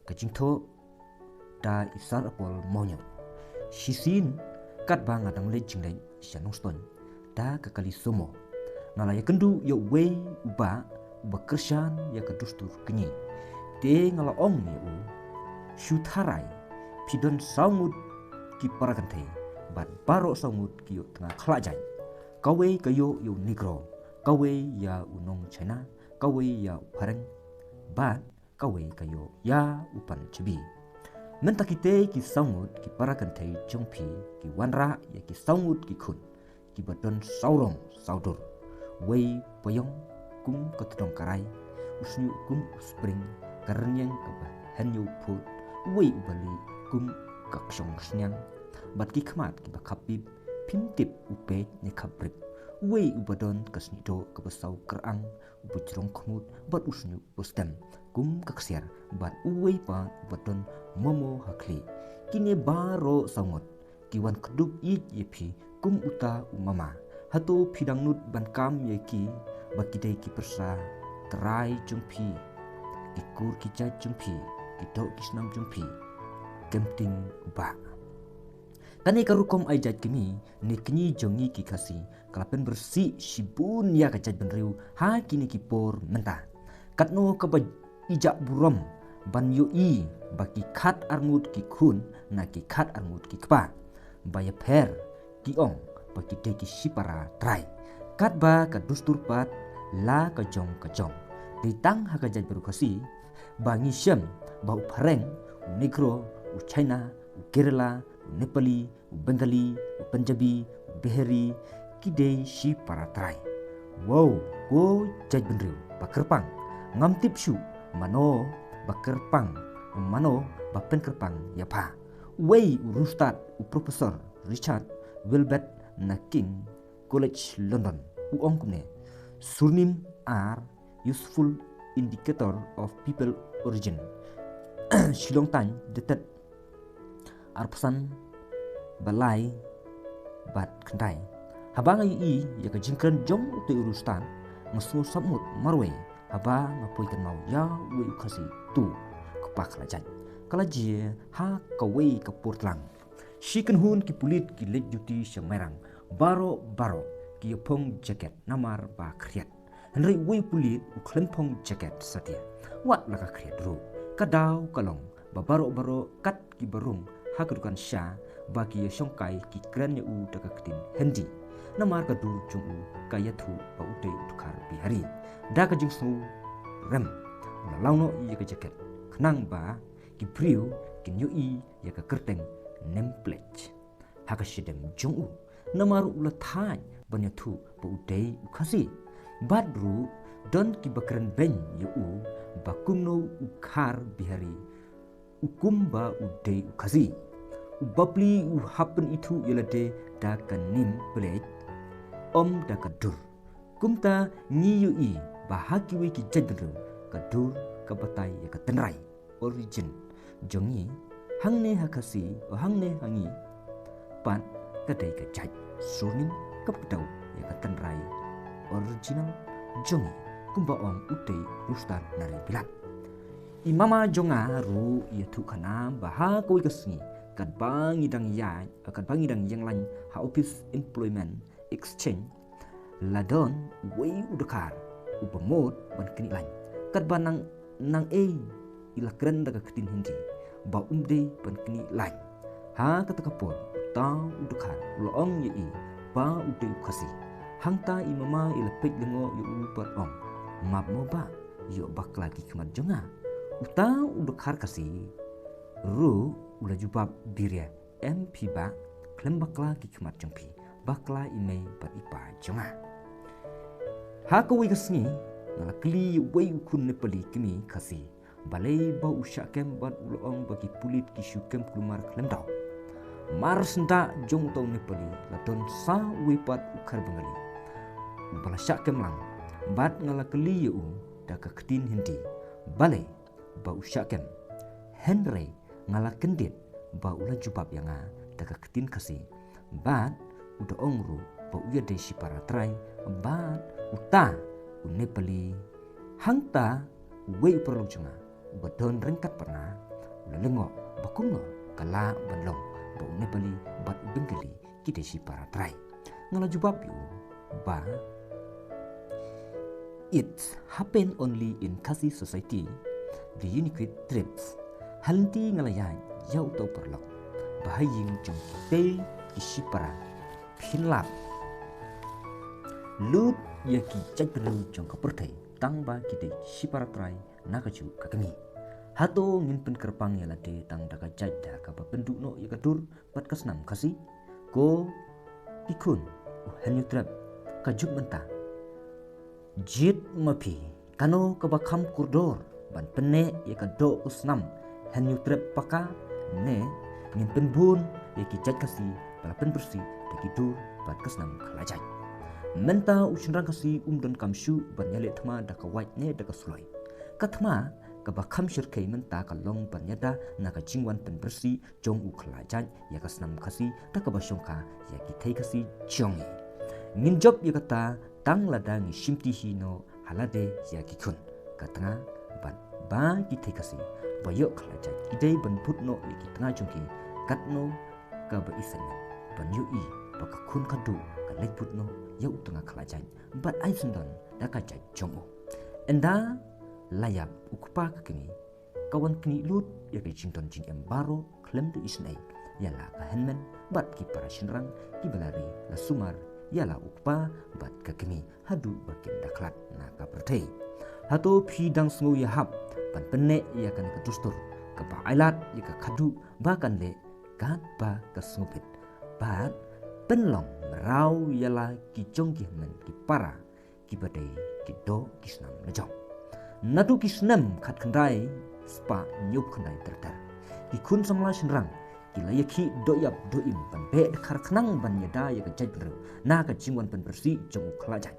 kajingtho da isar apol monyo sisin kat ba ngadang le jinglai shanungston da kakali somo ngala ya kendu ya wei uba kersan ya kedustur kenyi te ngala ong ni u syutharai pidon saumut ki parakanthai bat baro saumut ki tengah khlajai kawe kayo yu negro kawe ya unong china kawe ya pareng bat kawe kayo ya upan chibi mentakite ki saumut ki parakanthai jongpi ki wanra ya ki saumut ki khun ki badon saurong saudur wei poyong kum katodong karai usnyu kum spring karnyang kaba hanyu put wei ubali kum kakshong snyang bat ki khmat ki bakapip pimtip upe ne khabrip wei ubadon kasnido kabasau kerang ubujrong khmut bat usnyu postem kum kaksiar bat wei pa ubadon momo hakli kine baro sangot kiwan keduk it yepi kum uta umama hato pidangnut bankam yeki bakidai ki persa terai jumpi ikur kijat jumpi kitok kisnam jumpi kempting uba tani karukom aijat kimi nikni jongi ki kasi kalapen bersih sibun ya kajat benriu ha kini ki por mentah katno kaba ijak burom ban yoi baki khat arngut ki khun na ki khat arngut ki kpa baya pher ki ong baki te ki sipara trai kat ba ka dustur pat la ka jong ditang ha ka jaj berukasi bangi syam ba uphareng negro u china u kerala u nepali u bengali u punjabi u behari kidei sipara trai wow go jaj benriu bakerpang ngamtip syu mano bakerpang mano bapen kerpang yapa wei urustad u profesor Richard Wilbert na King College London uong kumne surname are useful indicator of people origin shilong tan detet arpsan balai bat kandai habang ai ya ka jingkran jong te urustan ngasu samut marwe haba ngapoi kan mau ya we khasi tu kepak lajan kalaji ha kawe kapurtlang shikan hun ki pulit ki late duty syang merang baro ki pong jacket namar ba kriat henry we pulit u klenpong jacket satia wat laka kriat ru kadau kalong ba baro kat ki barung ha kedukan sha ba ki syongkai ki kran u daga ketin hendi namar ka dur chung u kaya thu ba ude tukar bihari da ka jingsu rem la launo ye ka jacket khnang ba ki priu ki nyui ye ka kerteng nameplate hakashidem jungu namaru ulathai banya thu bu udei ukhasi badru don ki bakran ben yu bakumno ukhar bihari ukumba udei ukhasi ubapli u happen itu yelade da kanim plate om da kadur kumta ni yui bahaki we ki jadru kadur kabatai ya katenrai origin jongi hangne hakasi o hangne hangi pan kadai ka jaj surnim kaptau ya katenrai original jongi kumba om utei rustan nari bilat imama jonga ru ya tu kana baha koi kasni kat bangi dang ya kat bangi dang yang lain ha office employment exchange ladon wei udakar upamot ban kini lain kat banang nang ila kren daga ketin hindi ba umde ban kini lain ha katakapor ta udakar loong ye ba ude khasi hangta imama ila pek lengo yu upar om map moba yo bakla ki khamat jonga uta udakar kasi ru ula jubab biria mp ba klem bakla ki khamat jongpi bakla ime ba ipa jonga ha ko wi kasni ngala kli wei ukun nepali kimi kasi balai ba usha kem bat ulong bagi pulit ki syukem kelumar klendau mar senda jong tau nepali ladon sa wipat ukar bengali bala syakem lang bat ngala kli yu da ka ketin hindi balai ba usha kem henry ngala kendit ba ula jubab yanga da ka ketin kasi bat uda ongru ba uya de para trai bat uta unepali hangta wei perlu jonga badon rengkat pernah lengo bakungo kala banlong bo Nepali bat Bengali kita si para try ngala jubab yu ba it happen only in Khasi society the unique trips halti ngala yan yau to perlok bahaying jong te isi para phinlap lut yaki chakru jong kapertai tang ba kita si para try nakaju kakami hato ngin pen kerpang yala de tang daga jajda ka penduk no yakadur pat kasnam Khasi ko ikun henyu trap kajuk menta jit mapi kano ka bakham kurdor ban penne yakado usnam henyu trap paka ne ngin pen bun yaki jaj Khasi pala pen bersih dagi dur pat kasnam khalajai menta usnrang Khasi dan kamshu ban yale thma daka white ne daka suloi kathma ka bakham shirkai menta ka long panyada naka jingwan pen bersih jong u khalajai yaka snam Khasi taka basyongka yaki thai Khasi jongi ngin job yakata tang ladang shimti hino halade yaki kun katanga ban ba ki thai Khasi bayo khalajai idai ban putno yaki tanga jongki katno ka ba isana ban yu I baka kun kadu ka lek putno yau tanga khalajai bat ai sundan daka jai jongo enda layap ukpa kakini kawan kini lut yaki jington jing embaro klem de isnai yala ka henmen bat ki para shinrang ki balari la sumar yala ukpa bat kakini hadu bakin daklat na ka pertai hato phidang sngu ya hap pan penne ya kan ka dustur ka ba ailat ya ka khadu bakan le kat ba ka snupit bat penlong merau yala ki jongki men ki para ki badai ki do kisnam najong natu kisnam khat khandai spa nyup khandai tertar ki kun samla shinrang ki layaki do yap do im ban be khar khnang ban yada ya ka jajru na ka jingwan pan bersih jong khlajai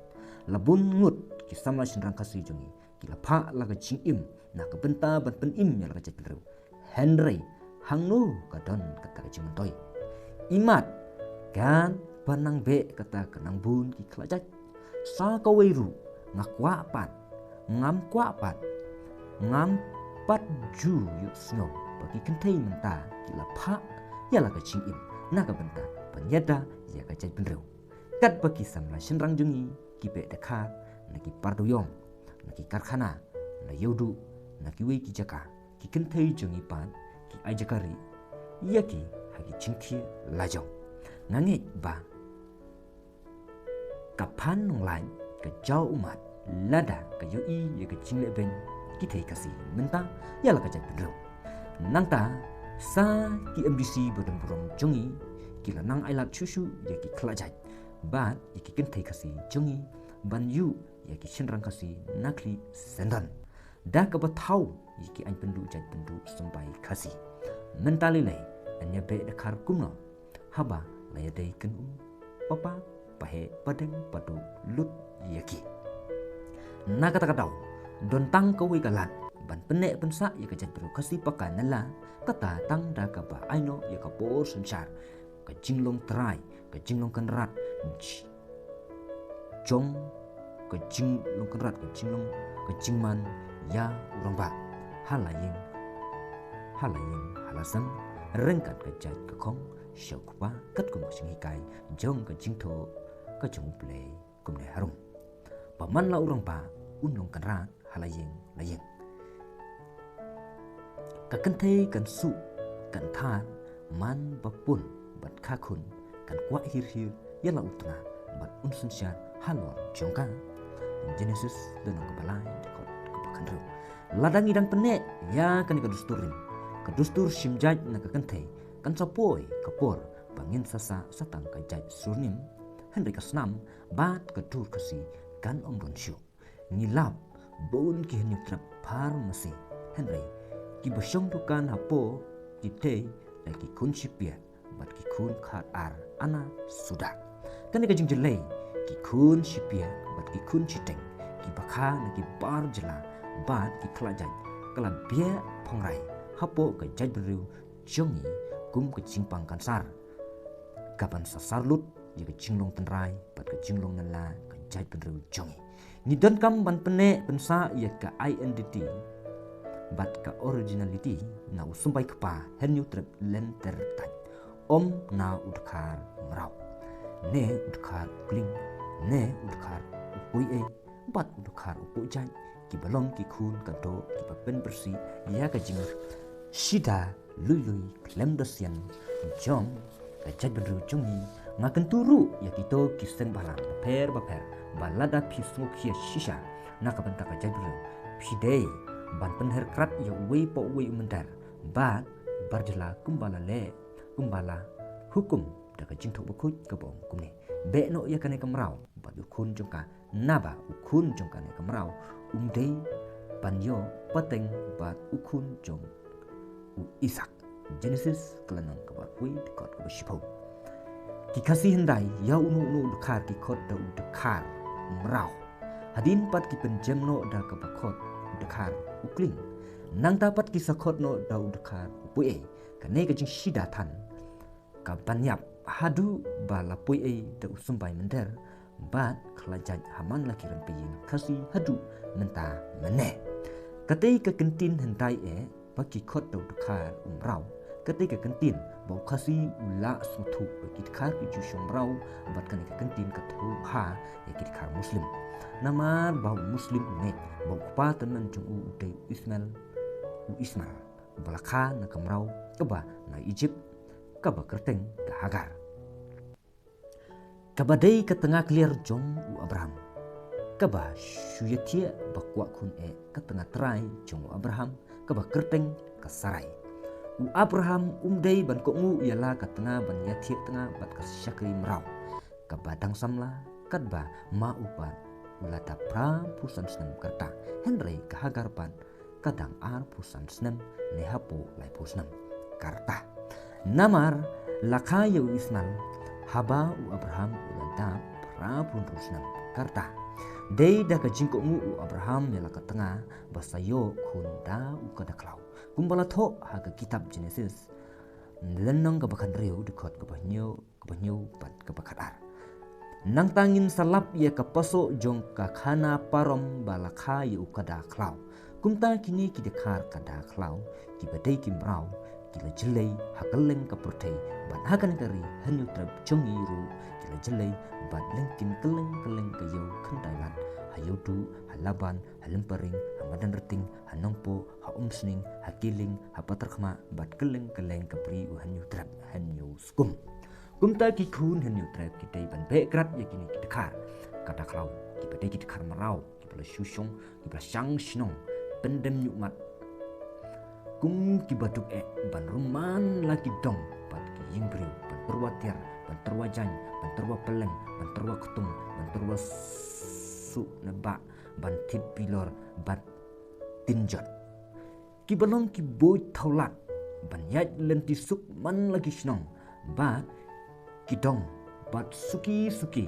labun ngut ki samla shinrang Khasi jongi ki la pha la ka jing im na ka benta ban pen im ya la ka jajru henry hangnu ka don ka ta jing toy imat kan panang be kata kenang bun ki khlajai sa ka weiru ngakwa pat ngam kwa pat ngam pat ju yu snow bagi kentai menta kila pha yala ka ching im naga benta panyada ya ka jai benreu kat bagi samla shinrang jungi ki be dekha naki pardoyong naki karkhana na yodu naki wei ki jaka ki kentai jungi pan ki ajakari yaki hagi chingki lajong ngange ba kapan nong lain ke jauh umat lada ke yui ya ke jingle ben kita Khasi menta yala ka jai benreu nangta sa ki MDC bodong burong jongi kila nang ailat chusu ya ki khlajai bat ya ki kentai Khasi jongi ban yu ya ki shinrang Khasi nakli sendan da ka bathau ya ki an pendu jai pendu sampai Khasi mentali lai anya be dakar kumno haba laya dai kenu papa pahe padeng padu lut yaki na kata katau don tang ka wi kalat ban pene pensa ya ka jat beru Khasi pakan nala kata tang da ka ba aino ya ka por sensar ka jinglong trai ka jinglong kan rat jong ka jinglong kan rat ka jinglong ka jingman ya urang ba halaying halasan rengkat ka jat ka khong syokpa kat kum sing hikai jong ka jingtho ka jong play kum ne harum paman la urang pa unong kan rat halaying layeng ka kentai kan su kan than man bapun bat kha khun kan kwa hir yala utna bat unsun shan halor jongka Genesis dan ka balai ko kan ru ladang idang pene ya kan ka dusturin ka dustur simjaj na ka kentai kan sapoi kapor bangin sasa satang ka jaj surnim henry kasnam bat ka dur Khasi kan omron shu ngilap bon ki henyu trap pharmacy henry ki bosyong dukan hapo ki te la ki kun sipia bat ki kun khat ar ana sudak kan ka jingjelai ki kun sipia bat ki kun chiteng ki bakha na ki bar jela bat ki khlajai kala bia phongrai hapo ka jaj beru jongi kum ke jingpang kansar kapan sasarlut ya ke jinglong tenrai pat ke jinglong nala ke jai penru jongi ni don kam ban pene pensa ya ke identity bat ka originality na usumbai kapa henyu trep lenter taj na udkar mrau ne udkar kling ne udkar upui bat udkar upui jan ki balong ki khun ka do ki pen bersih ya ka jingar shida lui klem dosian jong ka jaj beru jongi ngakan turu ya kito kisen balang per balada pismu kia shisha nakabanta ka jaj beru pidei ban penher krat ya wei po wei mentar bat barjala kumbala hukum daga jingthok bakut ka bong kumne be no ya kane kamrau bat ukun jongka naba ukun jongka ne kamrau umdei panyo pateng bat ukun jong Isak Genesis kelanang kabar pui dekot ke bersyukur kikasih hendai ya unu dekar kikot da dekar merau hadin pat ki penjem no da ke bakot dekar ukling nang dapat kisakot no da dekar pui kane ke jing shidatan ka banyap hadu bala pui da usumbai mender bat kelajaj haman lakiran peying kasih hadu menta meneh katai ke kentin hendai bagi kot dau dekar umrau ketika kentin bau kasih ula sutu bagi dekar keju syomrau bat kan kentin kethu ha ya dekar muslim nama bau muslim ne bau kupatan nan jung udai ismail balaka na kamrau keba na Egypt keba kerteng ke Hagar keba dei ke tengah clear jong Abraham keba syuyatia bakwa kun ke tengah trai jong Abraham keba kerteng ke Sarai Abraham umdei ban ko ngu ialah ka tengah ban yathie tengah bat ka syakri merau ka badang samla kadba ma upan ulata pra pusan senam karta Henry ka Hagar pan kadang ar pusan senam nehapo lai pusnam karta namar lakayu Ismail haba Abraham ulata pra pun pusnam karta Dei dah kajingkok ngu Abraham ialah ke tengah basayo kunda ukada klau kumbala tho haga kitab Genesis lenong ke bakan riu dekot ke banyo bat ke bakadar nang tangin salap ia ke pasok jong ka khana parom balakha ia ukada klau kumta kini ki dekar kada klau ki badai ki mrau ki la jelei hakaleng ke pertei ban hakan kari hanyu trap jongi ru ki la jelei bat lengkin keleng ke yau kendailan hayudu halaban halemparing hamadan reting hanongpo haumsning hakiling hapatarkhma bat keleng ke pri hanyu trap hanyu skum kumta ki khun hanyu trap ki dei ban be krat yakini ki dekar kada klau ki badai ki dekar marau ki bala shushong ki bala shang shnong pendem nyukmat kum ki batuk ban ruman laki dong bat ki yingbriu ban perwatiar ban terwajan ban terwa peleng ban terwa ketung ban terwa su nebak ban tip pilor ban tinjot ki balong ki boy taulat ban yaj lenti suk man lagi snong bat ki dong bat suki ki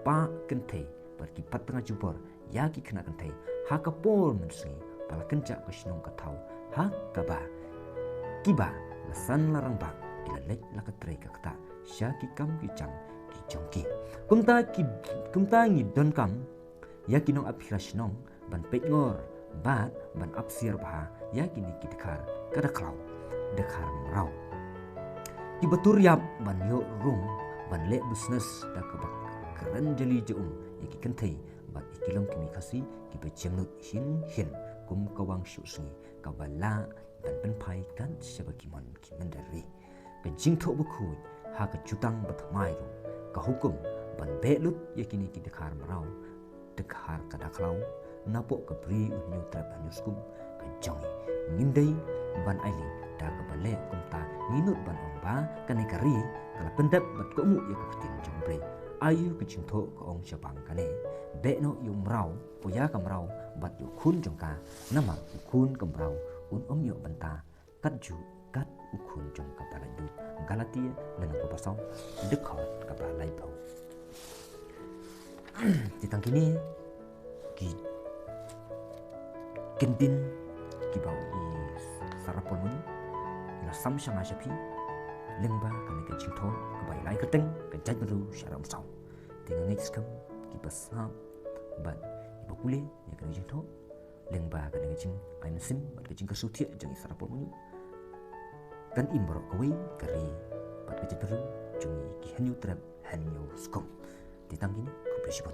pa kentei bat ki pat tengah jubor ya ki kena kentei ha kapol mensi pala kencak ke snong ka tau ha kaba kiba lasan larang bak ila lek la ka trei ka kata syaki kam ki chang ki jongki kumta ngi don kam yakinong apirasnong ban pet ngor bat ban apsir bah yakini ki dekar kada klau dekar merau ki batur yap ban yo rung ban le business da ka bak keren jeli jeum yaki kentai bat ikilong kimi kasi ki bejemnut hin kum kawang syusni kabala dan penpai kan sebagi man ki mendari ke jingtho buku ha ke jutang batmai ru ka hukum ban belut yakini ki dekar merau dekar kada klau napok ke bri unyu trap anuskum ke jongi ngindai ban aili da ke bale kumta ninut ban omba kane kari kala pendap bat ko mu ya ke tin jombre ayu ke jingtho ko ong syabang kane be no yu mrau puya ka mrau bat yu khun jongka nama khun ka mrau un yu banta kat ju kat ukun jong ka palandu galatia lena ko pasau dekhot ka balai bau titang kini ki kentin ki bau i sarapon mun la sam shanga shapi lengba kan ke jingtho ka bai lai ka teng ka jaj beru sharam sau tinga next kam ki pasau ban ibakule ya kan jingtho lengba kan ngajing ain sim bat ngajing ka sutia jang isara pol monyo kan imbro kawai kari bat ngajing peru jungi ki hanyu trap hanyu skom ditang gini kompresi